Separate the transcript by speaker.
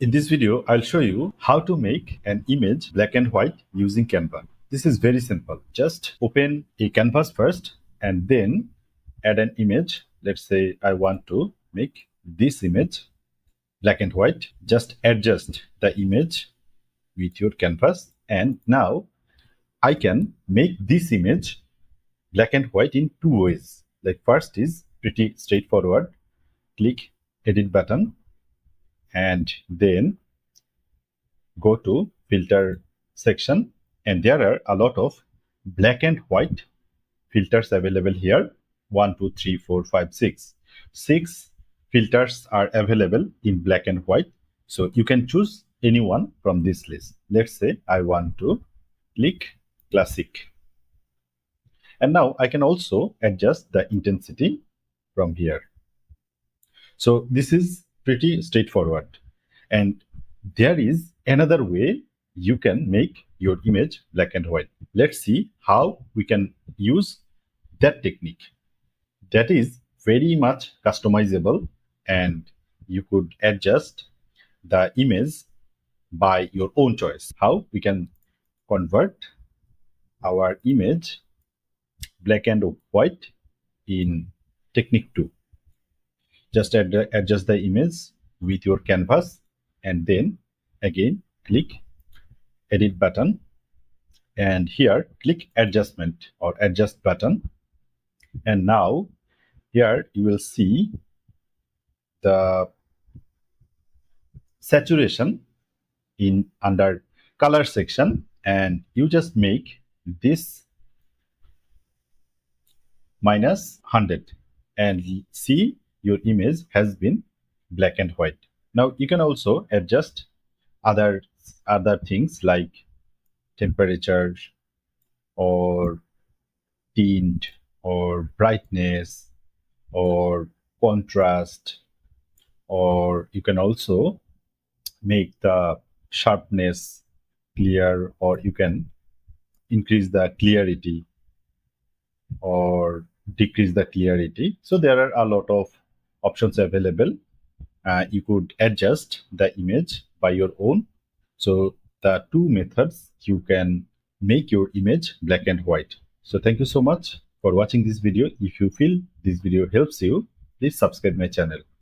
Speaker 1: In this video, I'll show you how to make an image black and white using Canva. This is very simple. Just open a canvas first and then add an image. Let's say I want to make this image black and white. Just adjust the image with your canvas. And now I can make this image black and white in two ways. Like first is pretty straightforward. Click edit button and then go to filter section, and there are a lot of black and white filters available here. 1 2 3 4 5 6 6 filters are available in black and white, so you can choose any one from this list. Let's say I want to click classic, and now I can also adjust the intensity from here. So this is pretty straightforward. And there is another way you can make your image black and white. Let's see how we can use that technique. That is very much customizable, and you could adjust the image by your own choice. How we can convert our image black and white in technique 2. Just adjust the image with your canvas and then again click edit button, and here click adjustment or adjust button, and now here you will see the saturation in under color section, and you just make this -100 and see your image has been black and white. Now you can also adjust other things like temperature or tint or brightness or contrast, or you can also make the sharpness clear, or you can increase the clarity or decrease the clarity. So there are a lot of options available. You could adjust the image by your own. So the two methods you can make your image black and white. So thank you so much for watching this video. If you feel this video helps you, please subscribe my channel.